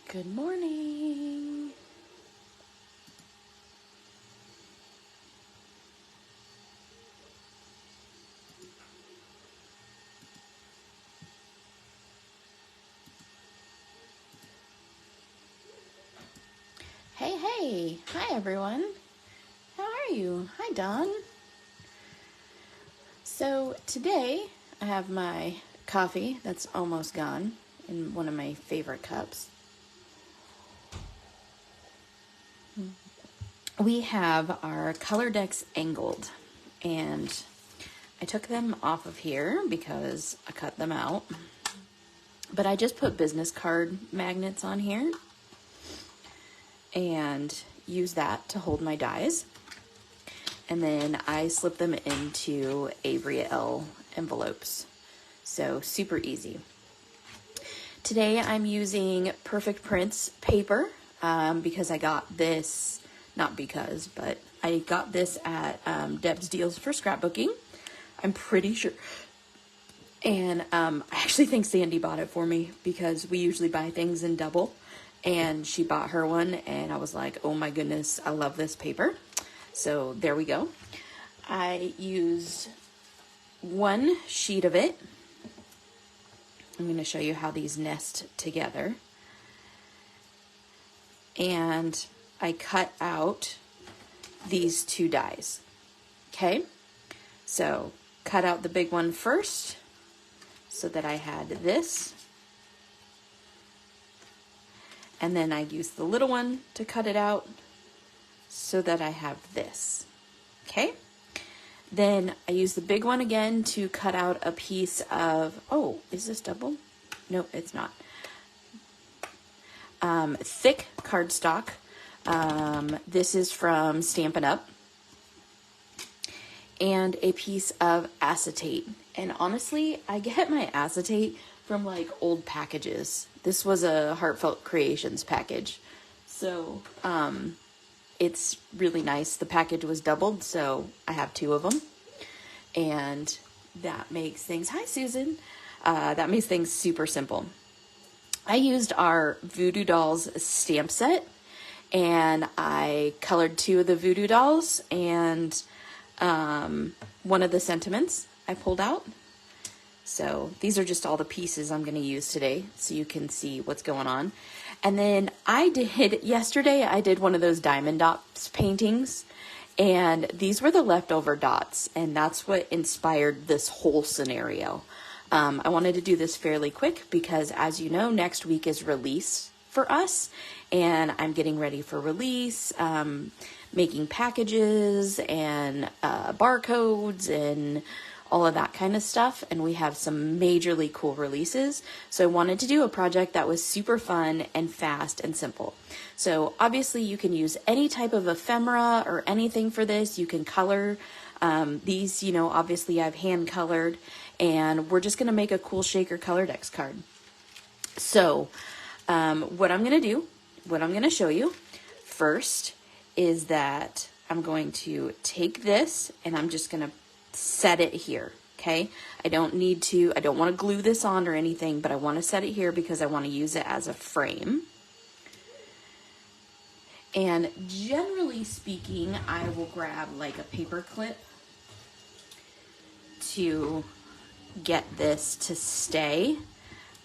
Good morning. Hey. Hi, everyone. How are you? Hi, Dawn. So today I have my coffee that's almost gone in one of my favorite cups. We have our ColorDex Angled, and I took them off of here because I cut them out. But I just put business card magnets on here and use that to hold my dies. And then I slip them into Avery L envelopes. So super easy. Today I'm using Perfect Prints paper because I got this, but I got this at Deb's Deals for Scrapbooking. I'm pretty sure. And I actually think Sandy bought it for me because we usually buy things in double. And she bought her one and I was like, oh my goodness, I love this paper. So there we go. I used one sheet of it. I'm going to show you how these nest together. And I cut out these two dies. Okay? So cut out the big one first so that I had this. And then I used the little one to cut it out so that I have this. Okay? Then I use the big one again to cut out a piece of, oh, is this double? No, it's not. Thick cardstock. This is from Stampin' Up. And a piece of acetate. And honestly, I get my acetate from like old packages. This was a Heartfelt Creations package. So, it's really nice. The package was doubled, so I have two of them. And that makes things, hi Susan, that makes things super simple. I used our Voodoo Dolls stamp set, and I colored two of the Voodoo Dolls, and one of the sentiments I pulled out. So these are just all the pieces I'm going to use today so you can see what's going on. And then yesterday I did one of those diamond dots paintings, and these were the leftover dots, and that's what inspired this whole scenario. I wanted to do this fairly quick because, as you know, next week is release for us, and I'm getting ready for release, making packages and barcodes and all of that kind of stuff, and we have some majorly cool releases. So I wanted to do a project that was super fun and fast and simple. So obviously you can use any type of ephemera or anything for this. You can color these, obviously I've hand colored, and we're just going to make a cool shaker ColorDex card. So what I'm going to show you first is that I'm going to take this and I'm just going to set it here. Okay. I don't want to glue this on or anything, but I want to set it here because I want to use it as a frame. And generally speaking, I will grab like a paper clip to get this to stay.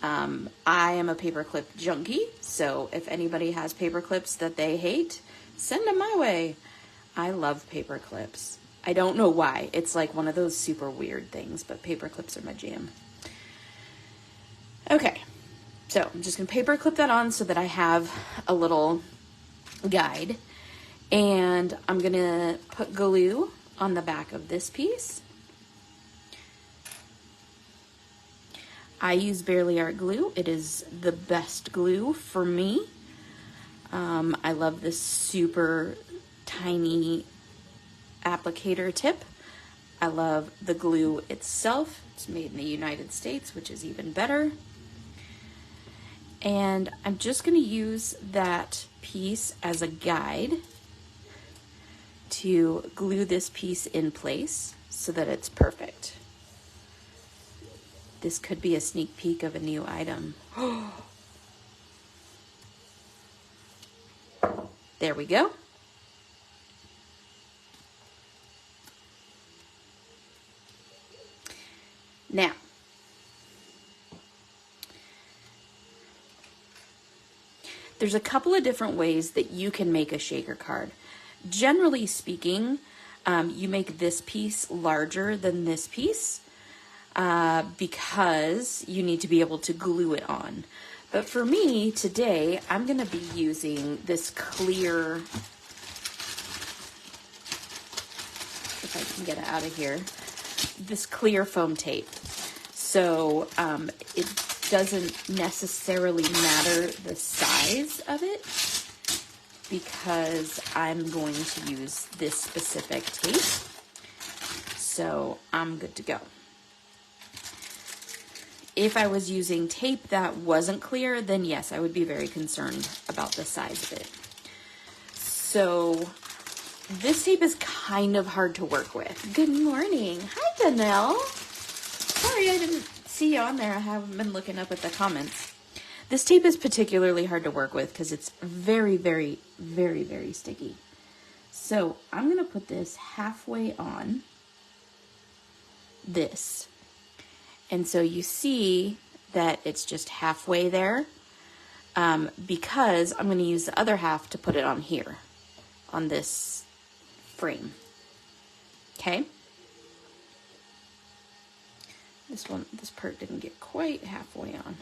I am a paperclip junkie, so if anybody has paper clips that they hate, send them my way. I love paper clips. I don't know why. It's like one of those super weird things, but paper clips are my jam. Okay, so I'm just going to paper clip that on so that I have a little guide. And I'm going to put glue on the back of this piece. I use Barely Art glue. It is the best glue for me. I love this super tiny applicator tip. I love the glue itself. It's made in the United States, which is even better. And I'm just going to use that piece as a guide to glue this piece in place so that it's perfect. This could be a sneak peek of a new item. There we go. Now, there's a couple of different ways that you can make a shaker card. Generally speaking, you make this piece larger than this piece because you need to be able to glue it on. But for me today, I'm going to be using this clear, if I can get it out of here, this clear foam tape. So it doesn't necessarily matter the size of it because I'm going to use this specific tape. So I'm good to go. If I was using tape that wasn't clear, then yes, I would be very concerned about the size of it. So this tape is kind of hard to work with. Good morning. Hi, Danelle. Sorry, I didn't see you on there. I haven't been looking up at the comments. This tape is particularly hard to work with because it's very, very, very, very sticky. So I'm going to put this halfway on this. And so you see that it's just halfway there because I'm going to use the other half to put it on here, on this frame. Okay? This part didn't get quite halfway on.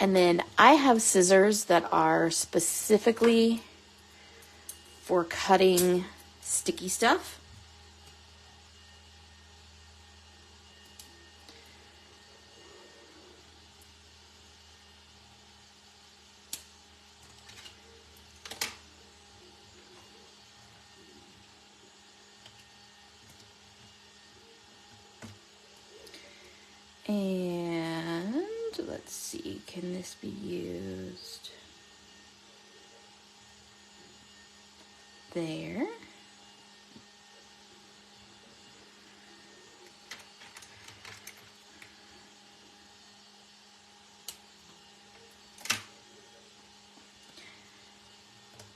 And then I have scissors that are specifically for cutting sticky stuff. And let's see, can this be used there?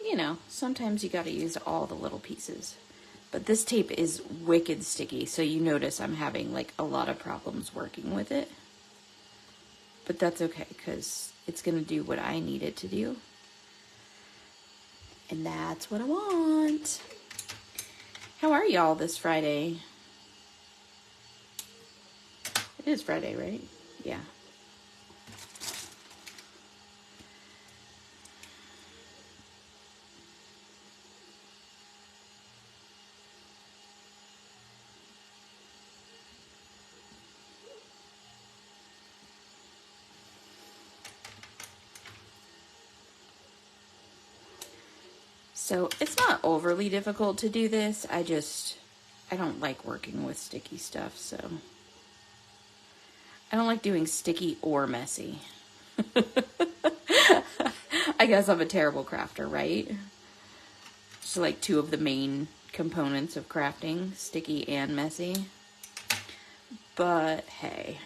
You know, sometimes you got to use all the little pieces. But this tape is wicked sticky, so you notice I'm having like a lot of problems working with it. But that's okay, because it's going to do what I need it to do. And that's what I want. How are y'all this Friday? It is Friday, right? Yeah. So it's not overly difficult to do this. I don't like working with sticky stuff, so I don't like doing sticky or messy. I guess I'm a terrible crafter, right? Just like two of the main components of crafting, sticky and messy. But hey,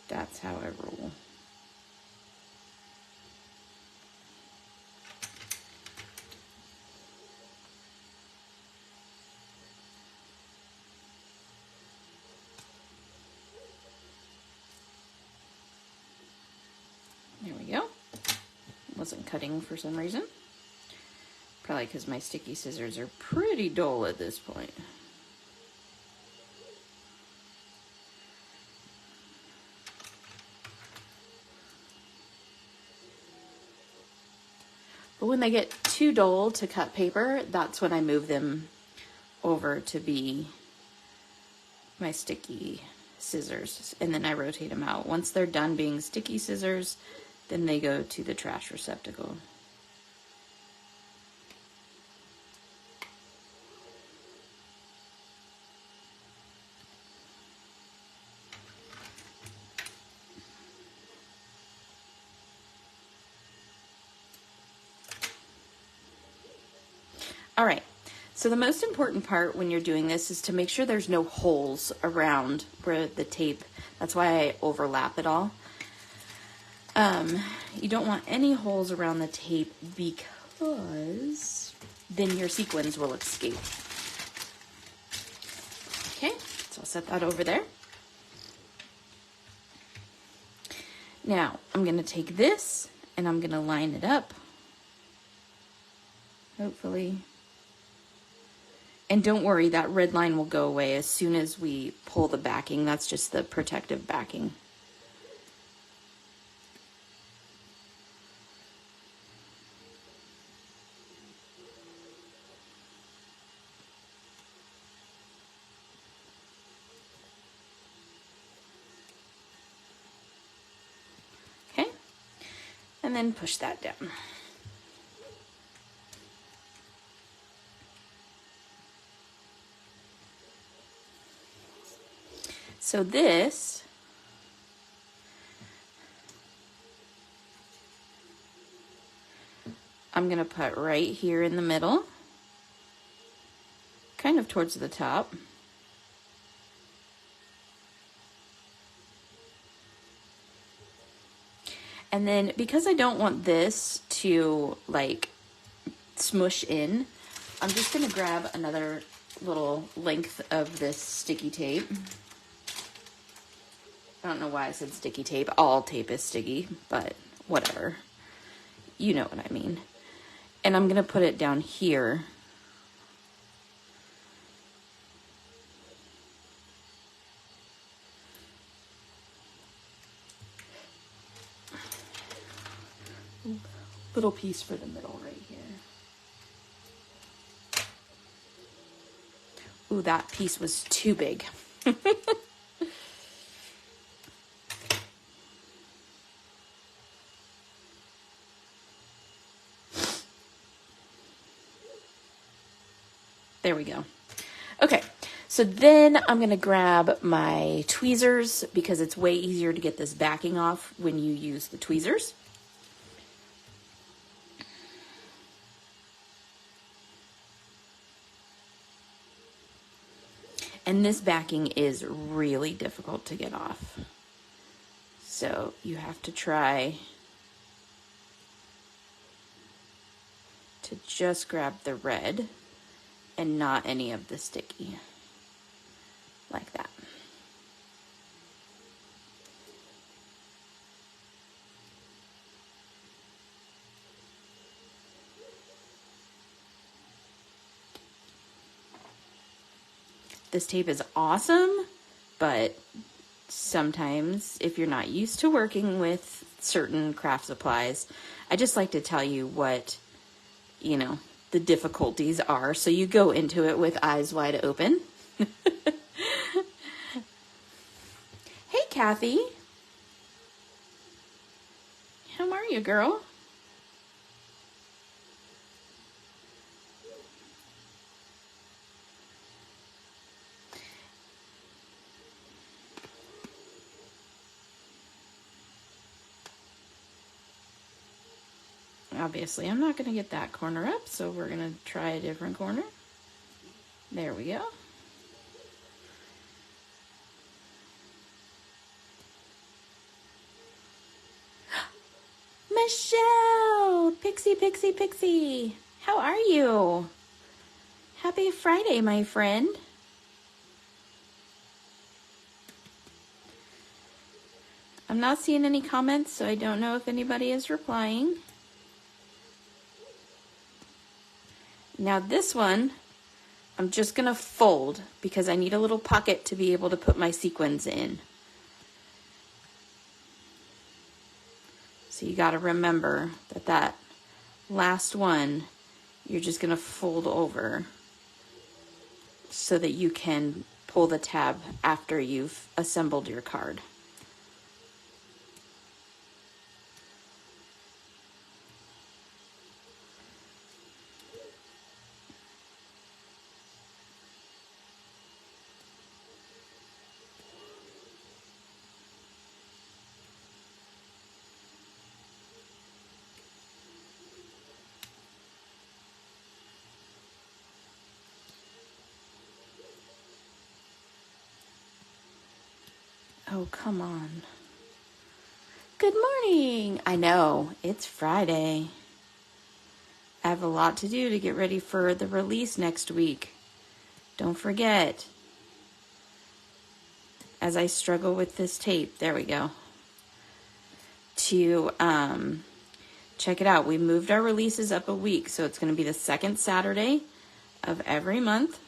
that's how I roll. There we go. Wasn't cutting for some reason. Probably because my sticky scissors are pretty dull at this point. But when they get too dull to cut paper, that's when I move them over to be my sticky scissors, and then I rotate them out. Once they're done being sticky scissors, then they go to the trash receptacle. All right, so the most important part when you're doing this is to make sure there's no holes around where the tape, that's why I overlap it all. You don't want any holes around the tape because then your sequins will escape. Okay, so I'll set that over there. Now, I'm going to take this and I'm going to line it up. Hopefully. And don't worry, that red line will go away as soon as we pull the backing. That's just the protective backing. Okay, and then push that down. So this I'm going to put right here in the middle, kind of towards the top. And then because I don't want this to like smush in, I'm just going to grab another little length of this sticky tape. I don't know why I said sticky tape. All tape is sticky, but whatever. You know what I mean. And I'm going to put it down here. Little piece for the middle right here. Ooh, that piece was too big. There we go. Okay, so then I'm gonna grab my tweezers because it's way easier to get this backing off when you use the tweezers. And this backing is really difficult to get off. So you have to try to just grab the red and not any of the sticky, like that. This tape is awesome, but sometimes if you're not used to working with certain craft supplies, I just like to tell you what, you know, the difficulties are, so you go into it with eyes wide open. Hey, Kathy. How are you, girl? Obviously, I'm not going to get that corner up, so we're going to try a different corner. There we go. Michelle! Pixie, Pixie, Pixie! How are you? Happy Friday, my friend. I'm not seeing any comments, so I don't know if anybody is replying. Now this one, I'm just going to fold because I need a little pocket to be able to put my sequins in. So you got to remember that that last one, you're just going to fold over so that you can pull the tab after you've assembled your card. Oh, come on. Good morning. I know, it's Friday. I have a lot to do to get ready for the release next week. Don't forget. As I struggle with this tape, there we go. To check it out. We moved our releases up a week, so it's going to be the second Saturday of every month.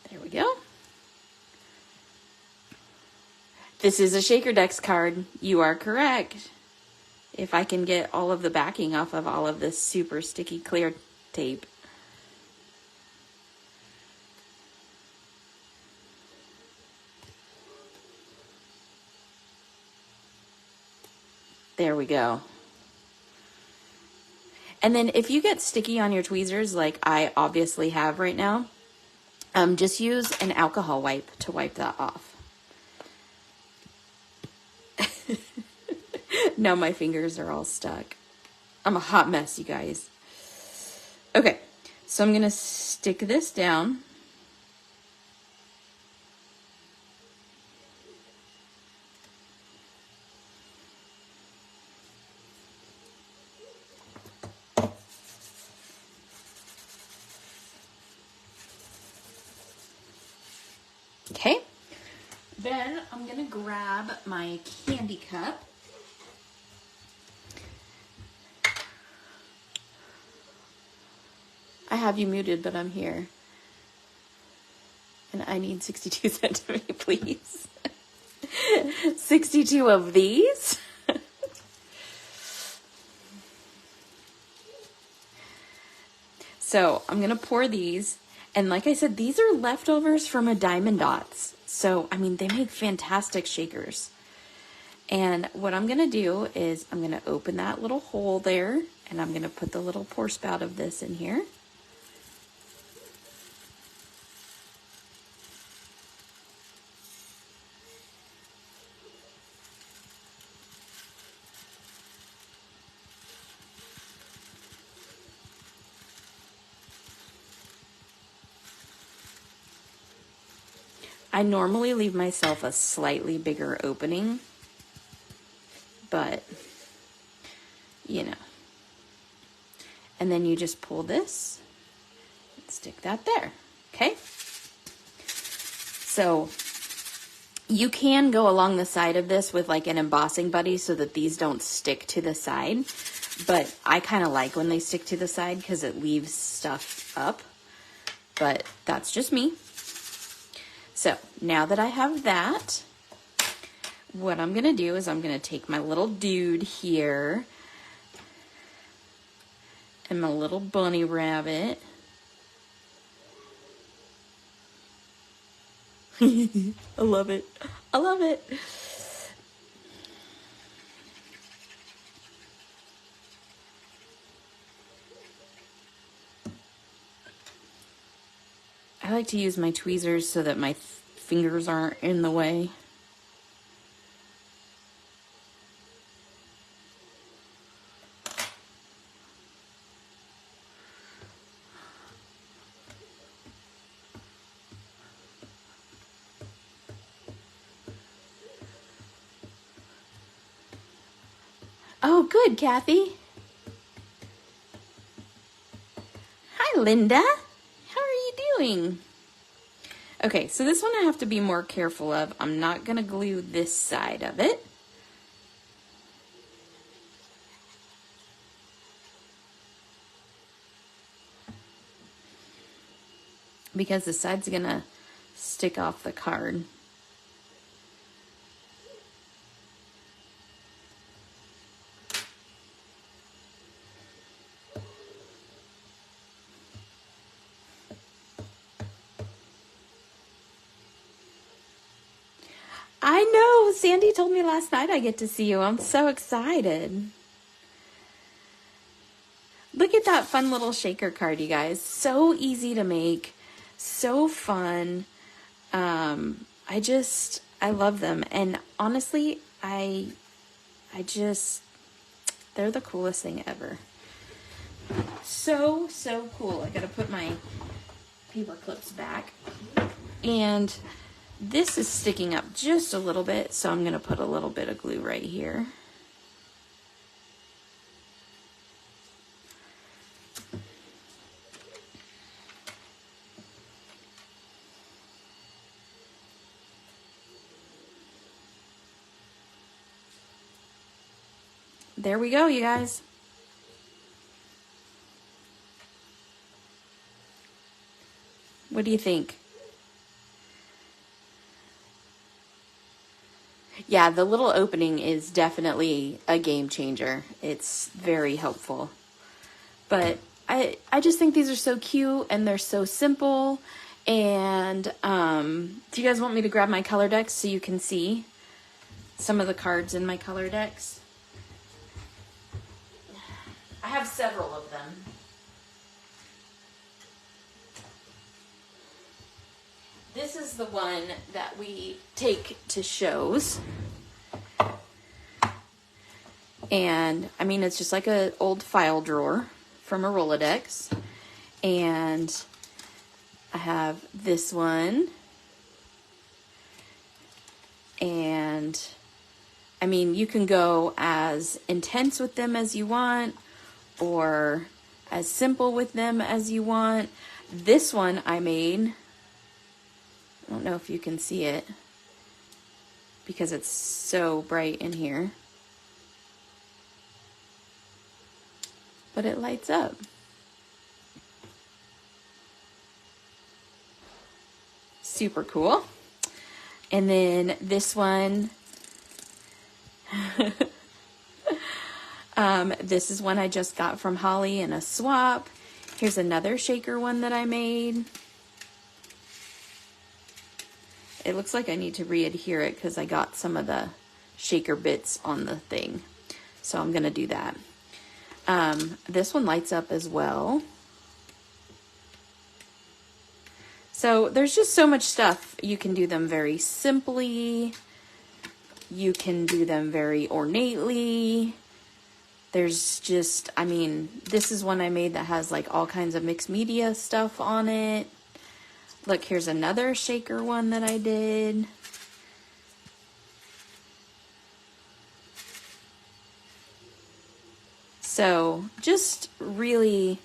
There we go. This is a ColorDex card. You are correct. If I can get all of the backing off of all of this super sticky clear tape. There we go. And then if you get sticky on your tweezers, like I obviously have right now, just use an alcohol wipe to wipe that off. Now my fingers are all stuck. I'm a hot mess, you guys. Okay, so I'm gonna stick this down. Okay, then I'm gonna grab my candy cup. I have you muted, but I'm here. And I need 62 cents of me, please. 62 of these. So I'm going to pour these. And like I said, these are leftovers from a Diamond Dots. So, I mean, they make fantastic shakers. And what I'm going to do is I'm going to open that little hole there. And I'm going to put the little pour spout of this in here. I normally leave myself a slightly bigger opening, but, you know. And then you just pull this and stick that there, okay? So you can go along the side of this with like an embossing buddy so that these don't stick to the side, but I kind of like when they stick to the side because it leaves stuff up, but that's just me. So now that I have that, what I'm going to do is I'm going to take my little dude here and my little bunny rabbit. I love it. I love it. I like to use my tweezers so that my fingers aren't in the way. Oh, good, Kathy. Hi, Linda. How are you doing? Okay, so this one I have to be more careful of. I'm not going to glue this side of it. Because the side's going to stick off the card. I know, Sandy told me last night I get to see you. I'm so excited. Look at that fun little shaker card, you guys. So easy to make, so fun. I love them. And honestly, I just They're the coolest thing ever. So, so cool. I gotta put my paper clips back. And this is sticking up just a little bit, so I'm gonna put a little bit of glue right here. There we go, you guys. What do you think? Yeah, the little opening is definitely a game changer. It's very helpful. But I just think these are so cute and they're so simple. And do you guys want me to grab my ColorDex so you can see some of the cards in my ColorDex? I have several of them. This is the one that we take to shows. And I mean, it's just like an old file drawer from a Rolodex. And I have this one. And I mean, you can go as intense with them as you want, or as simple with them as you want. This one I made, I don't know if you can see it because it's so bright in here, but it lights up. Super cool. And then this one, this is one I just got from Holly in a swap. Here's another shaker one that I made. It looks like I need to re-adhere it because I got some of the shaker bits on the thing. So I'm going to do that. This one lights up as well. So there's just so much stuff. You can do them very simply. You can do them very ornately. There's just, I mean, this is one I made that has like all kinds of mixed media stuff on it. Look, here's another shaker one that I did. So just really,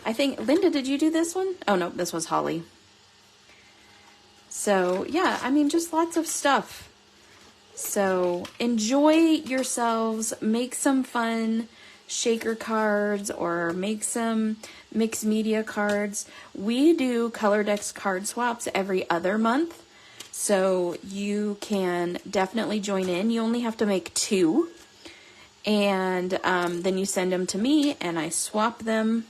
I think, Linda, did you do this one? Oh no, this was Holly. So yeah, I mean, just lots of stuff. So enjoy yourselves, make some fun shaker cards or make some mixed media cards. We do ColorDex card swaps every other month, so you can definitely join in. You only have to make 2, and then you send them to me and I swap them.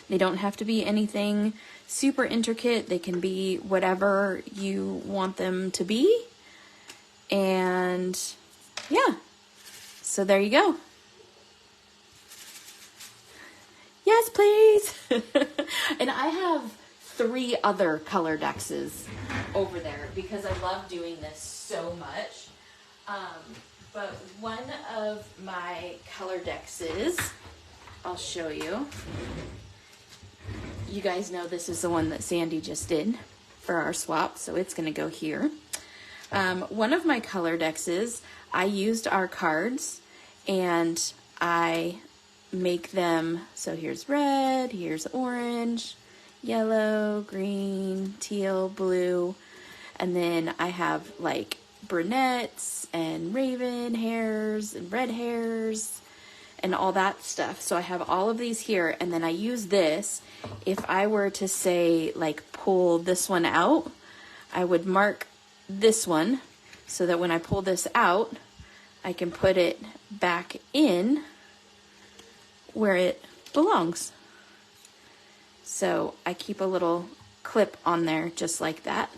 They don't have to be anything super intricate. They can be whatever you want them to be. And yeah, so there you go. Yes, please. And I have 3 other ColorDexes over there because I love doing this so much. But one of my ColorDexes, I'll show you. You guys know this is the one that Sandy just did for our swap, so it's going to go here. One of my ColorDexes, I used our cards and I make them, so here's red, here's orange, yellow, green, teal, blue, and then I have like brunettes and raven hairs and red hairs and all that stuff. So I have all of these here, and then I use this. If I were to say like pull this one out, I would mark this one so that when I pull this out, I can put it back in where it belongs. So I keep a little clip on there just like that.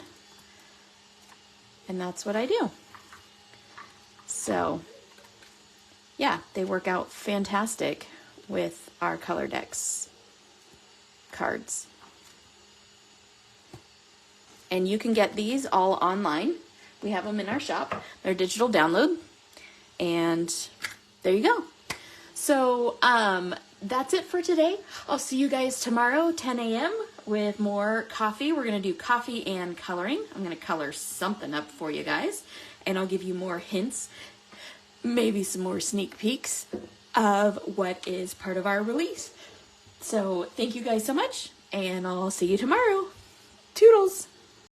And that's what I do. So yeah, they work out fantastic with our ColorDex cards. And you can get these all online. We have them in our shop. They're digital download. And there you go. So, that's it for today. I'll see you guys tomorrow, 10 a.m. with more coffee. We're going to do coffee and coloring. I'm going to color something up for you guys, and I'll give you more hints, maybe some more sneak peeks of what is part of our release. So thank you guys so much, and I'll see you tomorrow. Toodles!